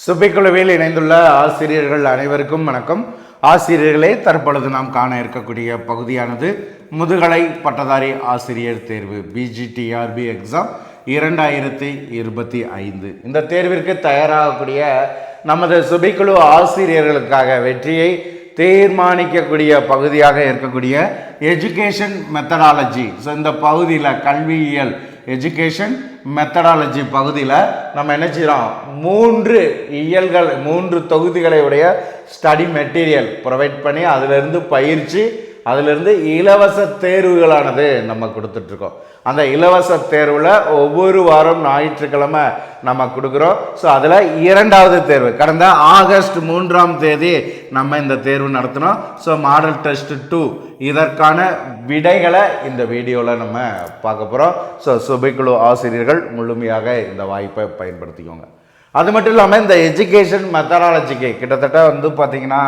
சுபைக்குழுவில் இணைந்துள்ள ஆசிரியர்கள் அனைவருக்கும் வணக்கம். ஆசிரியர்களே, தற்பொழுது நாம் காண இருக்கக்கூடிய பகுதியானது முதுகலை பட்டதாரி ஆசிரியர் தேர்வு பிஜிடிஆர்பி எக்ஸாம் 2025. இந்த தேர்விற்கு தயாராகக்கூடிய நமது சுபைக்குழு ஆசிரியர்களுக்காக வெற்றியை தீர்மானிக்கக்கூடிய பகுதியாக இருக்கக்கூடிய எஜுகேஷன் மெத்தடாலஜி. ஸோ இந்த பகுதியில் கல்வியியல் எஜுகேஷன் மெத்தடாலஜி பகுதியில் நம்ம என்ன செய்கிறோம், 3 தொகுதிகளை உடைய ஸ்டடி மெட்டீரியல் ப்ரொவைட் பண்ணி அதிலிருந்து பயிற்சி, அதிலிருந்து இலவச தேர்வுகளானது நம்ம கொடுத்துட்ருக்கோம். அந்த இலவச தேர்வில் ஒவ்வொரு வாரம் ஞாயிற்றுக்கிழமை நம்ம கொடுக்குறோம். ஸோ அதில் 2வது தேர்வு கடந்த ஆகஸ்ட் 3ஆம் தேதி நம்ம இந்த தேர்வு நடத்தினோம். ஸோ மாடல் டெஸ்ட் 2 இதற்கான விடைகளை இந்த வீடியோவில் நம்ம பார்க்க போகிறோம். ஸோ சுபைக்குழு ஆசிரியர்கள் முழுமையாக இந்த வாய்ப்பை பயன்படுத்திக்கோங்க. அது மட்டும் இல்லாமல் இந்த எஜுகேஷன் மெத்தடாலஜிக்கு கிட்டத்தட்ட பார்த்தீங்கன்னா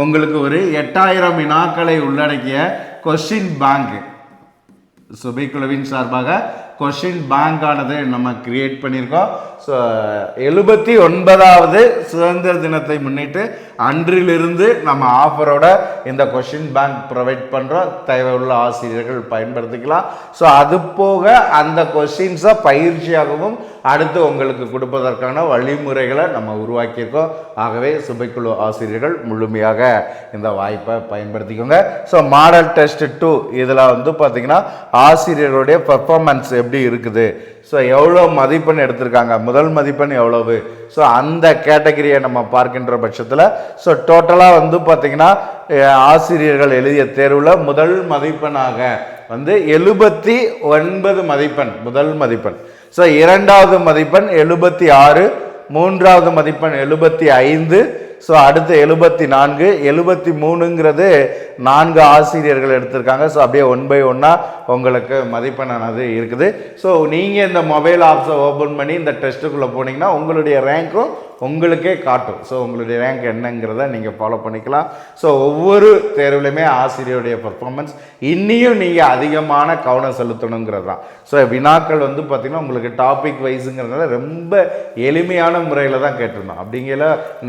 உங்களுக்கு ஒரு 8000 வினாக்களை உள்ளடக்கிய கொஸ்டின் பேங்க் சுபைக்குழுவின் சார்பாக கொஸ்டின் பேங்க் ஆனது நம்ம கிரியேட் பண்ணியிருக்கோம். ஸோ 79வது சுதந்திர தினத்தை முன்னிட்டு அன்றிலிருந்து நம்ம ஆஃபரோட இந்த கொஸ்டின் பேங்க் ப்ரொவைட் பண்ணுறோம். தேவையுள்ள ஆசிரியர்கள் பயன்படுத்திக்கலாம். ஸோ அது போக அந்த கொஸ்டின்ஸை பயிற்சியாகவும் அடுத்து உங்களுக்கு கொடுப்பதற்கான வழிமுறைகளை நம்ம உருவாக்கியிருக்கோம். ஆகவே சுபைக்குழு ஆசிரியர்கள் முழுமையாக இந்த வாய்ப்பை பயன்படுத்திக்கோங்க. ஸோ மாடல் டெஸ்ட் 2 இதில் பார்த்தீங்கன்னா ஆசிரியர்களுடைய பெர்ஃபார்மன்ஸ் எப்படி இருக்குது, ஸோ எவ்வளோ மதிப்பெண் எடுத்திருக்காங்க, முதல் மதிப்பெண் எவ்வளவு, ஸோ அந்த கேட்டகரியை நம்ம பார்க்கின்ற பட்சத்தில் ஸோ டோட்டலாக பார்த்தீங்கன்னா ஆசிரியர்கள் எழுதிய தேர்வில் முதல் மதிப்பெண்ணாக 79 மதிப்பெண் முதல் மதிப்பெண். ஸோ 2வது மதிப்பெண் 76, 3வது மதிப்பெண் 75, ஸோ அடுத்து 74, 73ங்கிறது 4 ஆசிரியர்கள் எடுத்திருக்காங்க. ஸோ அப்படியே 1 by 1 உங்களுக்கு மதிப்பெண்ணானது இருக்குது. ஸோ நீங்கள் இந்த மொபைல் ஆப்ஸை ஓப்பன் பண்ணி இந்த டெஸ்ட்டுக்குள்ளே போனீங்கன்னா உங்களுடைய ரேங்க்கும் உங்களுக்கே காட்டும். ஸோ உங்களுடைய ரேங்க் என்னங்கிறத நீங்கள் ஃபாலோ பண்ணிக்கலாம். ஸோ ஒவ்வொரு தேர்வுலையுமே ஆசிரியருடைய பர்ஃபார்மன்ஸ் இன்னியும் நீங்கள் அதிகமான கவனம் செலுத்தணுங்கிறது தான். ஸோ வினாக்கள் பார்த்திங்கன்னா உங்களுக்கு டாபிக் வைஸுங்கிறதுனால ரொம்ப எளிமையான முறையில் தான் கேட்டிருந்தோம். அப்படிங்கிற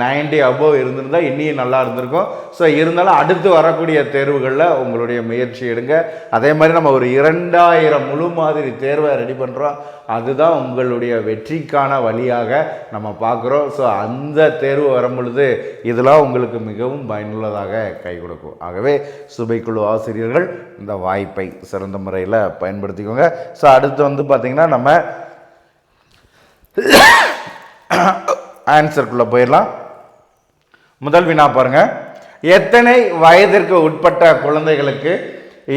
90 above இருந்திருந்தால் இன்னியும் நல்லா இருந்திருக்கும். ஸோ இருந்தாலும் அடுத்து வரக்கூடிய தேர்வுகளில் உங்களுடைய முயற்சி எடுங்க. அதே மாதிரி நம்ம ஒரு 2000 முழு மாதிரி தேர்வை ரெடி பண்ணுறோம். அதுதான் உங்களுடைய வெற்றிக்கான வழியாக நம்ம பார்க்குறோம். ஸோ அந்த தேர்வு வரும் பொழுது இதெல்லாம் உங்களுக்கு மிகவும் பயனுள்ளதாக கை கொடுக்கும். ஆகவே சுபைக்குழு ஆசிரியர்கள் இந்த வாய்ப்பை சிறந்த முறையில் பயன்படுத்திக்கோங்க. ஸோ அடுத்து பார்த்திங்கன்னா நம்ம ஆன்சருக்குள்ளே போயிடலாம். முதல் வினா பாருங்க, எத்தனை வயதிற்கு உட்பட்ட குழந்தைகளுக்கு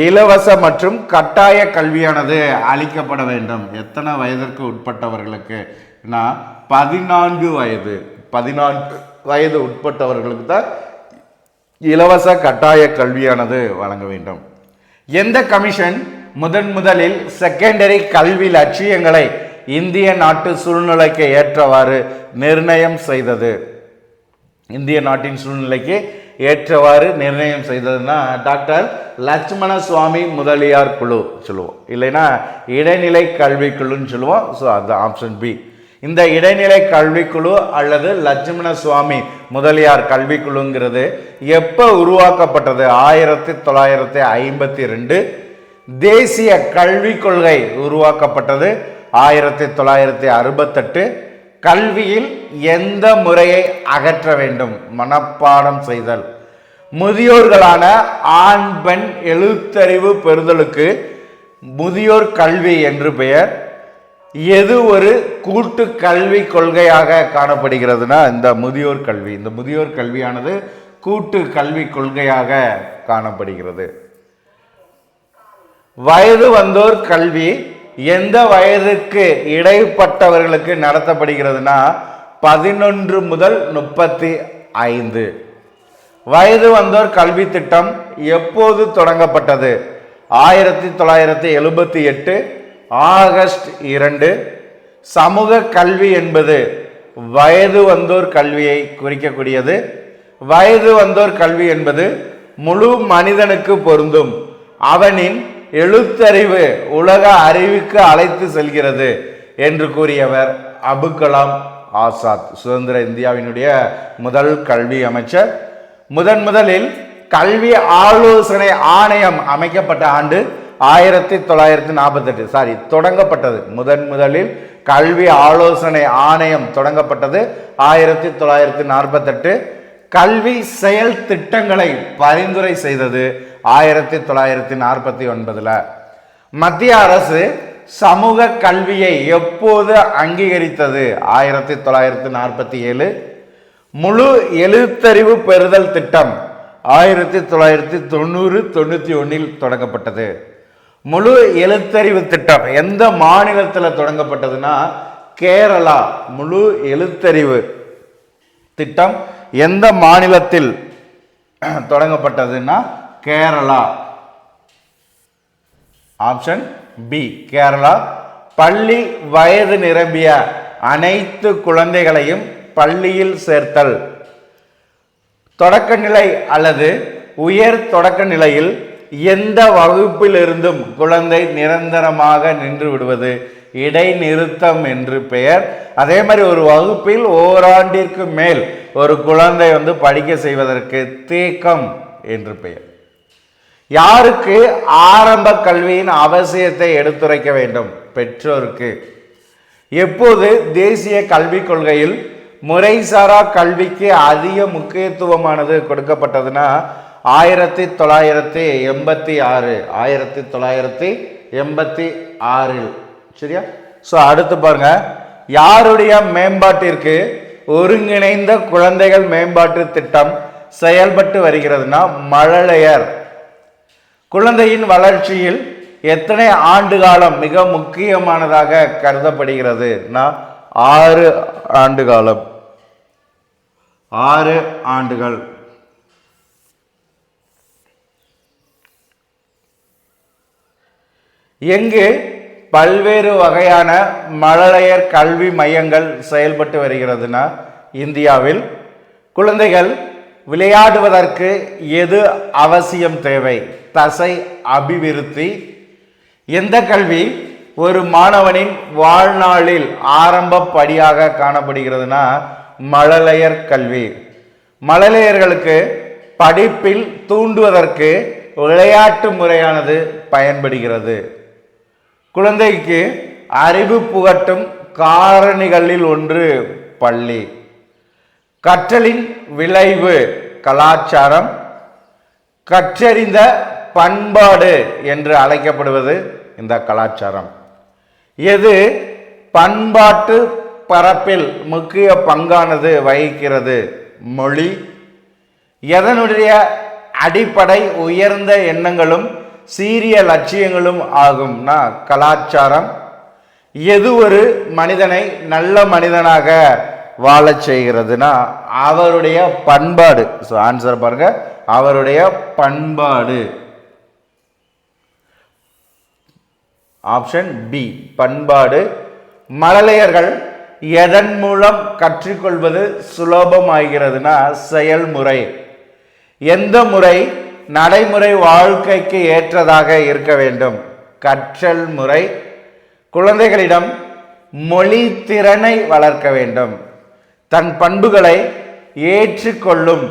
இலவச மற்றும் கட்டாய கல்வியானது அளிக்கப்பட வேண்டும்? எத்தனை வயதிற்கு உட்பட்டவர்களுக்கு? 14 வயது உட்பட்டவர்களுக்கு தான் இலவச கட்டாய கல்வியானது வழங்க வேண்டும். எந்த கமிஷன் முதலில் செகண்டரி கல்வி லட்சியங்களை இந்திய நாட்டு சூழ்நிலைக்கு ஏற்றவாறு நிர்ணயம் செய்தது? இந்திய நாட்டின் சூழ்நிலைக்கு ஏற்றவாறு நிர்ணயம் செய்ததுன்னா டாக்டர் லட்சுமண சுவாமி முதலியார் குழு சொல்லுவோம், இல்லைன்னா இடைநிலை கல்விக்குழுன்னு சொல்லுவோம். ஸோ அது ஆப்ஷன் பி. இந்த இடைநிலை கல்விக்குழு அல்லது லட்சுமண சுவாமி முதலியார் கல்விக்குழுங்கிறது எப்போ உருவாக்கப்பட்டது? 1952. தேசிய கல்விக் கொள்கை உருவாக்கப்பட்டது 1968. கல்வியில் எந்த முறையை அகற்ற வேண்டும்? மனப்பாடம் செய்தல். முதியோர்களான ஆண் பெண் எழுத்தறிவு பெறுதலுக்கு முதியோர் கல்வி என்று பெயர். எது ஒரு கூட்டு கல்வி கொள்கையாக காணப்படுகிறதுனா இந்த முதியோர் கல்வி. இந்த முதியோர் கல்வியானது கூட்டு கல்வி கொள்கையாக காணப்படுகிறது. வயது வந்தோர் கல்வி எந்த வயதுக்கு இடைப்பட்டவர்களுக்கு நடத்தப்படுகிறதுனா 11 முதல் 35. வயது வந்தோர் கல்வி திட்டம் எப்போது தொடங்கப்பட்டது? 1978 ஆகஸ்ட் 2. சமூக கல்வி என்பது வயது வந்தோர் கல்வியை குறிக்கக்கூடியது. வயது வந்தோர் கல்வி என்பது முழு மனிதனுக்கு பொருந்தும். அவனின் எழுத்தறிவு உலக அறிவுக்கு அழைத்து செல்கிறது என்று கூறியவர் அபுல் கலாம் ஆசாத், சுதந்திர இந்தியாவினுடைய முதல் கல்வி அமைச்சர். முதலில் கல்வி ஆலோசனை ஆணையம் அமைக்கப்பட்ட ஆண்டு 1948. தொடங்கப்பட்டது. முதலில் கல்வி ஆலோசனை ஆணையம் தொடங்கப்பட்டது 1948. கல்வி செயல் திட்டங்களை பரிந்துரை செய்தது 1949. மத்திய அரசு சமூக கல்வியை எப்போது அங்கீகரித்தது? 1947. முழு எழுத்தறிவு பெறுதல் திட்டம் 1990-91 தொடங்கப்பட்டது. முழு எழுத்தறிவு திட்டம் எந்த மாநிலத்தில் தொடங்கப்பட்டதுன்னா கேரளா. முழு எழுத்தறிவு திட்டம் எந்த மாநிலத்தில் தொடங்கப்பட்டதுன்னா கேரளா. Option B Kerala. பள்ளி வயது நிரம்பிய அனைத்து குழந்தைகளையும் பள்ளியில் சேர்த்தல். தொடக்கநிலை அல்லது உயர் தொடக்க நிலையில் எந்த வகுப்பிலிருந்தும் குழந்தை நிரந்தரமாக நின்று விடுவது இடைநிறுத்தம் என்று பெயர். அதே மாதிரி ஒரு வகுப்பில் ஓராண்டிற்கு மேல் ஒரு குழந்தை படிக்க செய்வதற்கு தேக்கம் என்று பெயர். யாருக்கு ஆரம்ப கல்வியின் அவசியத்தை எடுத்துரைக்க வேண்டும்? பெற்றோருக்கு. எப்போது தேசிய கல்விக் கொள்கையில் முறைசாரா கல்விக்கு அதிக முக்கியத்துவமானது கொடுக்கப்பட்டதுன்னா 1986. 1986. சரியா? அடுத்து பாருங்க, யாருடைய மேம்பாட்டிற்கு ஒருங்கிணைந்த குழந்தைகள் மேம்பாட்டு திட்டம் செயல்பட்டு வருகிறதுனா மழலையர். குழந்தையின் வளர்ச்சியில் எத்தனை ஆண்டு காலம் மிக முக்கியமானதாக கருதப்படுகிறது? 6 ஆண்டு காலம். 6 ஆண்டுகள். எங்கு பல்வேறு வகையான மழலையர் கல்வி மையங்கள் செயல்பட்டு வருகிறதுனா இந்தியாவில். குழந்தைகள் விளையாடுவதற்கு எது அவசியம் தேவை? தசை அபிவிருத்தி. எந்த கல்வி ஒரு மாணவனின் வாழ்நாளில் ஆரம்ப படியாக காணப்படுகிறதுனா மழலையர் கல்வி. மழலையர்களுக்கு படிப்பில் தூண்டுவதற்கு விளையாட்டு முறையானது பயன்படுகிறது. குழந்தைக்கு அறிவு புகட்டும் காரணிகளில் ஒன்று பள்ளி. கற்றலின் விளைவு கலாச்சாரம். கற்றறிந்த பண்பாடு என்று அழைக்கப்படுவது இந்த கலாச்சாரம். எது பண்பாட்டு பரப்பில் முக்கிய பங்கானது வகிக்கிறது? மொழி. எதனுடைய அடிப்படை உயர்ந்த எண்ணங்களும் சீரிய லட்சியங்களும் ஆகும்னா கலாச்சாரம். எது ஒரு மனிதனை நல்ல மனிதனாக வாழச் செய்கிறதுனா அவருடைய பண்பாடு. ஆன்சர் பாருங்க, அவருடைய பண்பாடு. ஆப்ஷன் பி பண்பாடு. மழலையர்கள் எதன் மூலம் கற்றுக்கொள்வது சுலபமாகிறதுனா செயல்முறை. எந்த முறை நடைமுறை வாழ்க்கைக்கு ஏற்றதாக இருக்க வேண்டும்? கற்றல் முறை. குழந்தைகளிடம் மொழி திறனை வளர்க்க வேண்டும். தன் பண்புகளை ஏற்றுக்கொள்ளும்,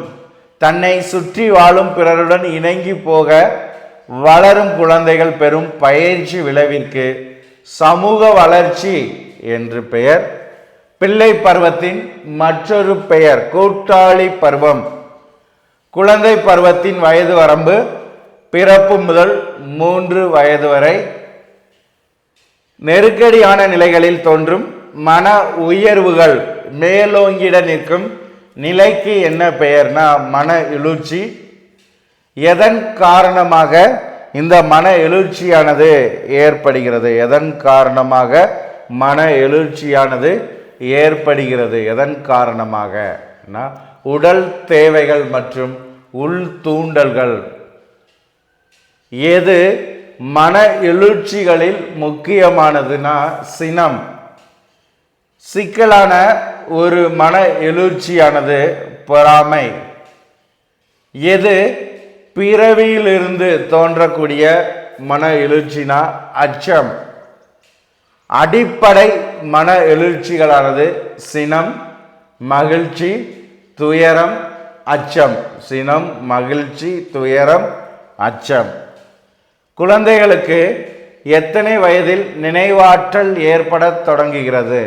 தன்னை சுற்றி வாழும் பிறருடன் இணங்கி போக வளரும் குழந்தைகள் பெறும் பயிற்சி விளைவிற்கு சமூக வளர்ச்சி என்று பெயர். பிள்ளை பருவத்தின் மற்றொரு பெயர் கூட்டாளி பருவம். குழந்தை பருவத்தின் வயது வரம்பு பிறப்பு முதல் 3 வயது வரை. நெருக்கடியான நிலைகளில் தோன்றும் மன உயர்வுகள் மேலோங்கிட நிற்கும் நிலைக்கு என்ன பெயர்னா மன எழுச்சி. எதன் காரணமாக இந்த மன எழுச்சியானது ஏற்படுகிறது? எதன் காரணமாக மன எழுச்சியானது ஏற்படுகிறது? எதன் காரணமாக? உடல் தேவைகள் மற்றும் உள் தூண்டல்கள். எது மன எழுச்சிகளில் முக்கியமானதுன்னா சினம். சிக்கலான ஒரு மன எழுச்சியானது பொறாமை. எது பிறவியிலிருந்து தோன்றக்கூடிய மன எழுச்சினா அச்சம். அடிப்படை மன எழுச்சிகளானது சினம், மகிழ்ச்சி, துயரம், அச்சம். சினம், மகிழ்ச்சி, துயரம், அச்சம். குழந்தைகளுக்கு எத்தனை வயதில் நினைவாற்றல் ஏற்பட தொடங்குகிறது?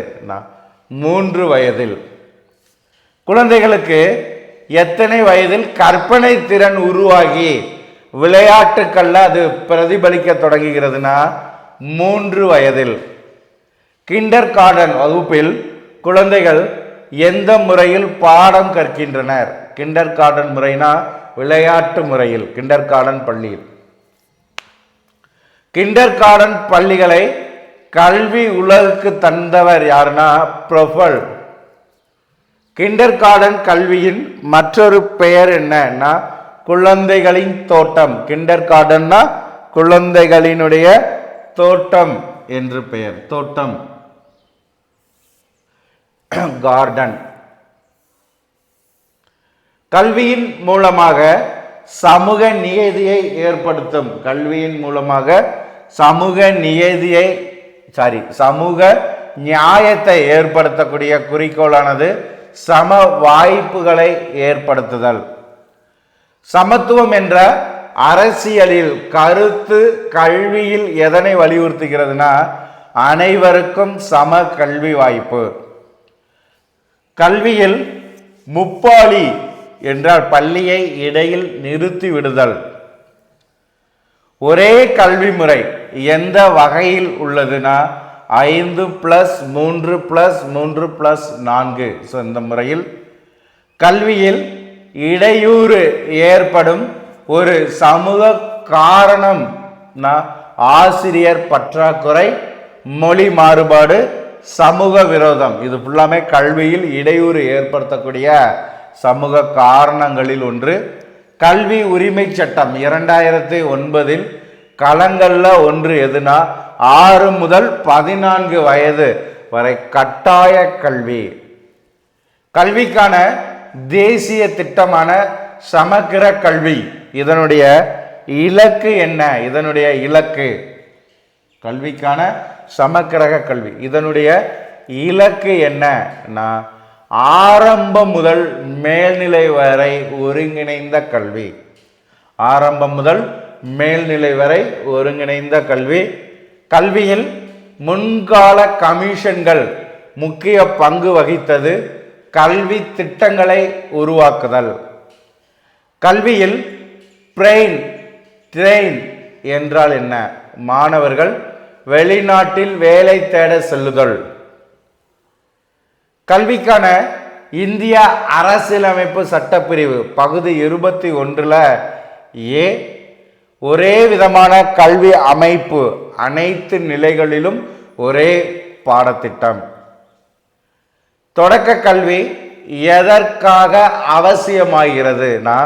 3 வயதில். குழந்தைகளுக்கு எத்தனை வயதில் கற்பனை திறன் உருவாகி விளையாட்டுக்கள்ல அது பிரதிபலிக்க தொடங்குகிறதுனா 3 வயதில். கிண்டர் கார்டன் வகுப்பில் குழந்தைகள் எந்த முறையில் பாடம் கற்கின்றனர்? கிண்டர் கார்டன் முறைனா விளையாட்டு முறையில், கிண்டர் கார்டன் பள்ளியில். கிண்டர் கார்டன் பள்ளிகளை கல்வி உலகுக்கு தந்தவர் யாருன்னா ப்ரொஃபல். கிண்டர் கார்டன் கல்வியின் மற்றொரு பெயர் என்னன்னா குழந்தைகளின் தோட்டம். கிண்டர் கார்டன்னா குழந்தைகளினுடைய தோட்டம் என்று பெயர். தோட்டம், கார்டன். கல்வியின் மூலமாக சமூக நியதியை ஏற்படுத்தும். கல்வியின் மூலமாக சமூக நியதியை சமூக நியாயத்தை ஏற்படுத்தக்கூடிய குறிக்கோளானது சம வாய்ப்புகளை ஏற்படுத்துதல். சமத்துவம் என்ற அரசியலில் கருத்து கல்வியில் எதனை வலியுறுத்துகிறதுனா அனைவருக்கும் சம கல்வி வாய்ப்பு. கல்வியில் முப்பாலி என்றால் பள்ளியை இடையில் நிறுத்தி விடுதல். ஒரே கல்வி முறை எந்த வகையில் உள்ளதுன்னா 5+3+3+4. இந்த முறையில் கல்வியில் இடையூறு ஏற்படும் ஒரு சமூக காரணம் ஆசிரியர் பற்றாக்குறை, மொழி மாறுபாடு, சமூக விரோதம். இது ஃபுல்லாமே கல்வியில் இடையூறு ஏற்படுத்தக்கூடிய சமூக காரணங்களில் ஒன்று. கல்வி உரிமை சட்டம் 2009 களங்கள்ல ஒன்று எதுனா 6 முதல் 14 வயது வரை கட்டாய கல்வி. கல்விக்கான தேசிய திட்டமான சமக்கிர கல்வி, இதனுடைய இலக்கு என்ன? இதனுடைய இலக்கு கல்விக்கான சமக்கிரக கல்வி, இதனுடைய இலக்கு என்னன்னா ஆரம்பம் முதல் மேல்நிலை வரை ஒருங்கிணைந்த கல்வி. ஆரம்பம் முதல் மேல்நிலை வரை ஒருங்கிணைந்த கல்வி. கல்வியில் முன்கால கமிஷன்கள் முக்கிய பங்கு வகித்தது. கல்வி திட்டங்களை உருவாக்குதல். கல்வியில் ட்ரெயின் என்றால் என்ன? மாணவர்கள் வெளிநாட்டில் வேலை தேட செல்லுதல். கல்விக்கான இந்திய அரசியலமைப்பு சட்டப்பிரிவு பகுதி 21 ஒரே விதமான கல்வி அமைப்பு, அனைத்து நிலைகளிலும் ஒரே பாடத்திட்டம். தொடக்க கல்வி எதற்காக அவசியமாகிறதுனா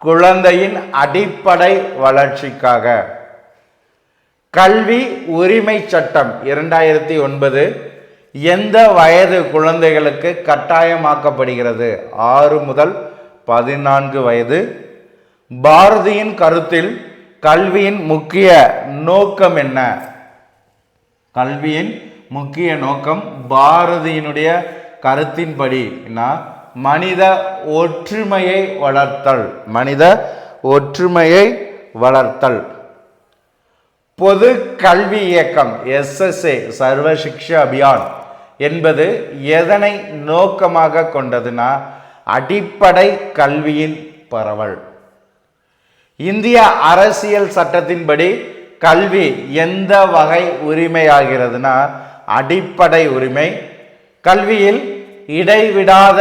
குழந்தையின் அடிப்படை வளர்ச்சிக்காக. கல்வி உரிமை சட்டம் 2009 எந்த வயது குழந்தைகளுக்கு கட்டாயமாக்கப்படுகிறது? 6 முதல் 14 வயது. பாரதியின் கருத்தில் கல்வியின் முக்கிய நோக்கம் என்ன? கல்வியின் முக்கிய நோக்கம் பாரதியினுடைய கருத்தின்படி மனித ஒற்றுமையை வளர்த்தல். மனித ஒற்றுமையை வளர்த்தல். பொது கல்வி இயக்கம் SSA சர்வ சிக்ஷா அபியான் என்பது எதனை நோக்கமாக கொண்டதுன்னா அடிப்படை கல்வியின் பரவல். இந்திய அரசியல் சட்டத்தின்படி கல்வி எந்த வகை உரிமையாகிறதுனா அடிப்படை உரிமை. கல்வியில் இடைவிடாத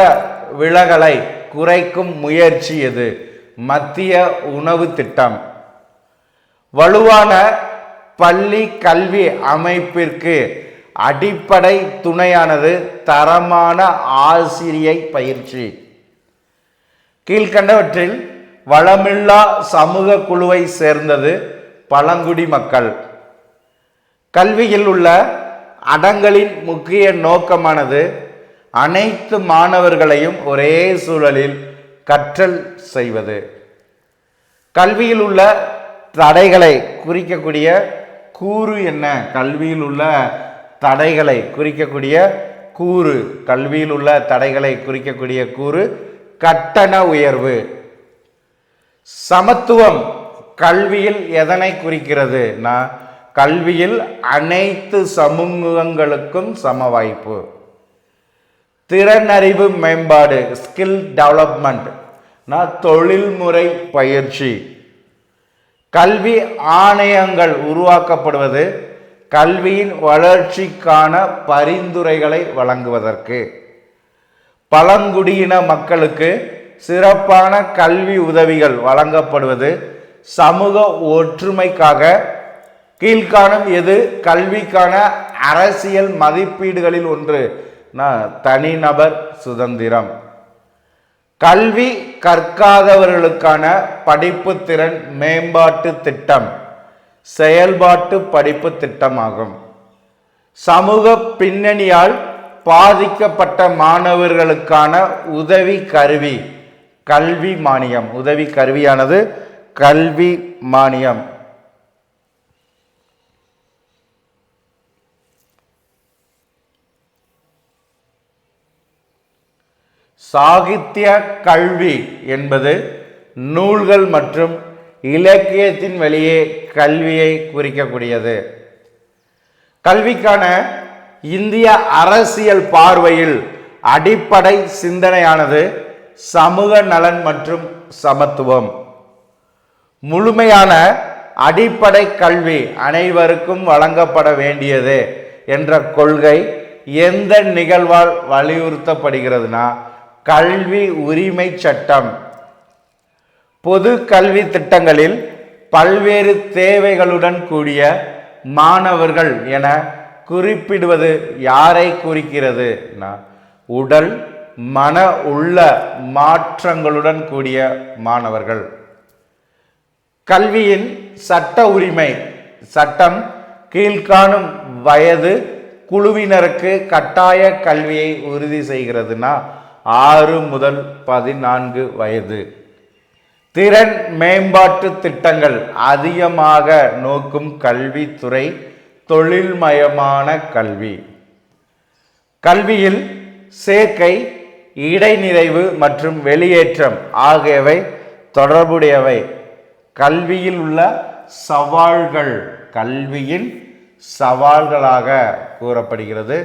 விலகலை குறைக்கும் முயற்சி எது? மத்திய உணவு திட்டம். வலுவான பள்ளி கல்வி அமைப்பிற்கு அடிப்படை துணையானது தரமான ஆசிரியை பயிற்சி. கீழ்கண்டவற்றில் வளமில்லா சமூக குழுவை சேர்ந்தது பழங்குடி மக்கள். கல்வியில் உள்ள அடங்கலின் முக்கிய நோக்கமானது அனைத்து மாணவர்களையும் ஒரே சூழலில் கற்றல் செய்வது. கல்வியில் உள்ள தடைகளை குறிக்கக்கூடிய கூறு என்ன? கல்வியில் உள்ள தடைகளை குறிக்கக்கூடிய கூறு, கல்வியில் உள்ள தடைகளை குறிக்கக்கூடிய கூறு கட்டண உயர்வு. சமத்துவம் கல்வியில் எதனை குறிக்கிறது? கல்வியில் அனைத்து சமூகங்களுக்கும் சம வாய்ப்பு. திறனறிவு மேம்பாடு, ஸ்கில் டெவலப்மெண்ட், தொழில்முறை பயிற்சி. கல்வி ஆணையங்கள் உருவாக்கப்படுவது கல்வியின் வளர்ச்சிக்கான பரிந்துரைகளை வழங்குவதற்கு. பழங்குடியின மக்களுக்கு சிறப்பான கல்வி உதவிகள் வழங்கப்படுவது சமூக ஒற்றுமைக்காக. கீழ்காணும் எது கல்விக்கான அரசியல் மதிப்பீடுகளில் ஒன்று? தனிநபர் சுதந்திரம். கல்வி கற்காதவர்களுக்கான படிப்பு திறன் மேம்பாட்டு திட்டம் செயல்பாட்டு படிப்பு திட்டமாகும். சமூக பின்னணியால் பாதிக்கப்பட்ட மாணவர்களுக்கான உதவி கருவி கல்வி மானியம். உதவி கருவியானது கல்வி மானியம். சாகித்ய கல்வி என்பது நூல்கள் மற்றும் இலக்கியத்தின் வழியே கல்வியை குறிக்கக்கூடியது. கல்விக்கான இந்திய அரசியல் பார்வையில் அடிப்படை சிந்தனையானது சமூக நலன் மற்றும் சமத்துவம். முழுமையான அடிப்படை கல்வி அனைவருக்கும் வழங்கப்பட வேண்டியது என்ற கொள்கை எந்த நிகழ்வால் வலியுறுத்தப்படுகிறதுனா கல்வி உரிமை சட்டம். பொது கல்வி திட்டங்களில் பல்வேறு தேவைகளுடன் கூடிய மாணவர்கள் என குறிப்பிடுவது யாரை குறிக்கிறது? உடல் மன உள்ள மாற்றங்களுடன் கூடிய மாணவர்கள். கல்வியின் சட்ட உரிமை சட்டம் கீழ்காணும் வயது குழுவினருக்கு கட்டாய கல்வியை உறுதி செய்கிறதுனா 6 முதல் 14 வயது. திறன் மேம்பாட்டு திட்டங்கள் அதிகமாக நோக்கும் கல்வித்துறை தொழில்மயமான கல்வி. கல்வியில் சேர்க்கை, இடைநிறைவு மற்றும் வெளியேற்றம் ஆகியவை தொடர்புடையவை. கல்வியில் உள்ள சவால்கள் கல்வியின் சவால்களாக கூறப்படுகிறது.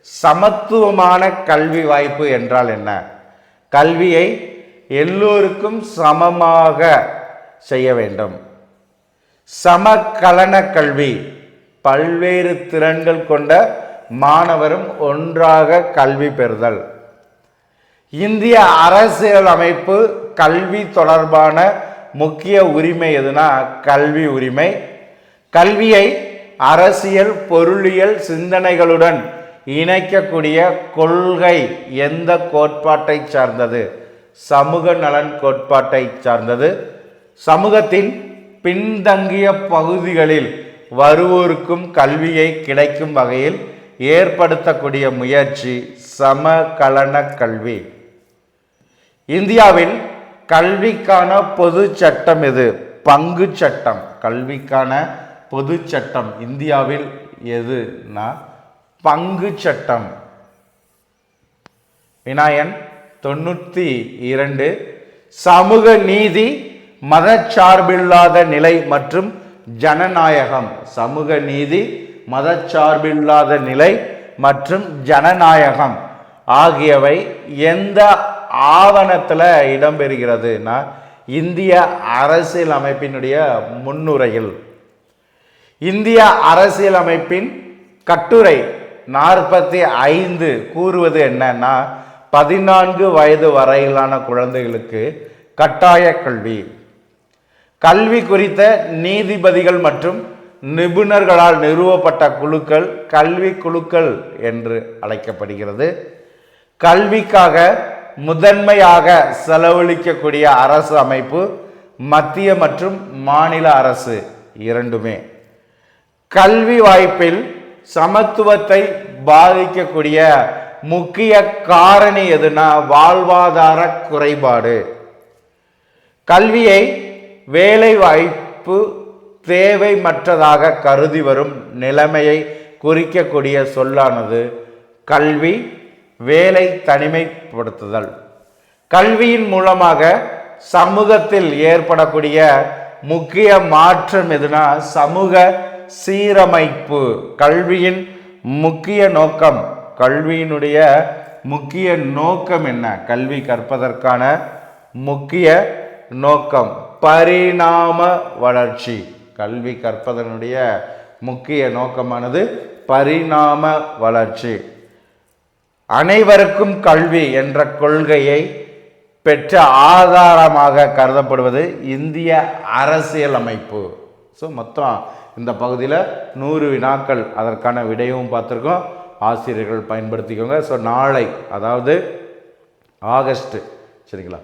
சமத்துவமான கல்வி வாய்ப்பு என்றால் என்ன? கல்வியை எல்லோருக்கும் சமமாக செய்ய வேண்டும். சமகலன கல்வி பல்வேறு திறன்கள் கொண்ட மாணவரும் ஒன்றாக கல்வி பெறுதல். இந்திய அரசியல் அமைப்பு கல்வி தொடர்பான முக்கிய உரிமை எதுனா கல்வி உரிமை. கல்வியை அரசியல் பொருளியல் சிந்தனைகளுடன் இணைக்கக்கூடிய கொள்கை எந்த கோட்பாட்டை சார்ந்தது? சமூக நலன் கோட்பாட்டை சார்ந்தது. சமூகத்தின் பின்தங்கிய பகுதிகளில் வருவோருக்கும் கல்வியை கிடைக்கும் வகையில் ஏற்படுத்தக்கூடிய முயற்சி சமகலன கல்வி. இந்தியாவில் கல்விக்கான பொது சட்டம் எது? பங்கு சட்டம். கல்விக்கான பொது சட்டம் இந்தியாவில் எதுனா பங்கு சட்டம். வினாயன் 92. சமூக நீதி, மதச்சார்பில்லாத நிலை மற்றும் ஜனநாயகம். சமூக நீதி, மதச்சார்பில்லாத நிலை மற்றும் ஜனநாயகம் ஆகியவை எந்த ஆவணத்தில் இடம்பெறுகிறதுனா இந்திய அரசியல் அமைப்பினுடைய முன்னுரையில். இந்திய அரசியல் அமைப்பின் கட்டுரை 45 கூறுவது என்னன்னா 14 வயது வரையிலான குழந்தைகளுக்கு கட்டாய கல்வி. கல்வி குறித்த நீதிபதிகள் மற்றும் நிபுணர்களால் நிறுவப்பட்ட குழுக்கள் கல்வி குழுக்கள் என்று அழைக்கப்படுகிறது. கல்விக்காக முதன்மையாக செலவழிக்கக்கூடிய அரசு அமைப்பு மத்திய மற்றும் மாநில அரசு இரண்டுமே. கல்வி வாய்ப்பில் சமத்துவத்தை பாதிக்கக்கூடிய முக்கிய காரணி எதுனா வாழ்வாதார குறைபாடு. கல்வியை வேலை வாய்ப்பு தேவைமற்றதாக கருதி வரும் நிலைமையை குறிக்கக்கூடிய சொல்லானது கல்வி, வேலை, தனிமைப்படுத்துதல். கல்வியின் மூலமாக சமூகத்தில் ஏற்படக்கூடிய முக்கிய மாற்றம் எதுனா சமூக சீரமைப்பு. கல்வியின் முக்கிய நோக்கம், கல்வியினுடைய முக்கிய நோக்கம் என்ன? கல்வி கற்பதற்கான முக்கிய நோக்கம் பரிணாம வளர்ச்சி. கல்வி கற்பதனுடைய முக்கிய நோக்கமானது பரிணாம வளர்ச்சி. அனைவருக்கும் கல்வி என்ற கொள்கையை பெற்ற ஆதாரமாக கருதப்படுவது இந்திய அரசியல் அமைப்பு. ஸோ மொத்தம் இந்த பகுதியில் 100 வினாக்கள், அதற்கான விடையும் பார்த்துருக்கோம். ஆசிரியர்கள் பயன்படுத்திக்கோங்க. ஸோ நாளை, அதாவது ஆகஸ்ட், சரிங்களா,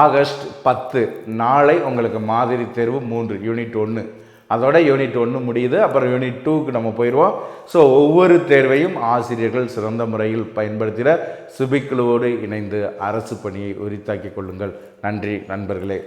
ஆகஸ்ட் 10 நாளை உங்களுக்கு மாதிரி தேர்வு 3 யூனிட் 1. அதோட யூனிட் 1 முடியுது. அப்புறம் யூனிட் 2க்கு நம்ம போயிடுவோம். ஸோ ஒவ்வொரு தேர்வையும் ஆசிரியர்கள் சிறந்த முறையில் பயன்படுத்திட சுபிக்குழுவோடு இணைந்து அரசு பணியை உரித்தாக்கிக் கொள்ளுங்கள். நன்றி நண்பர்களே.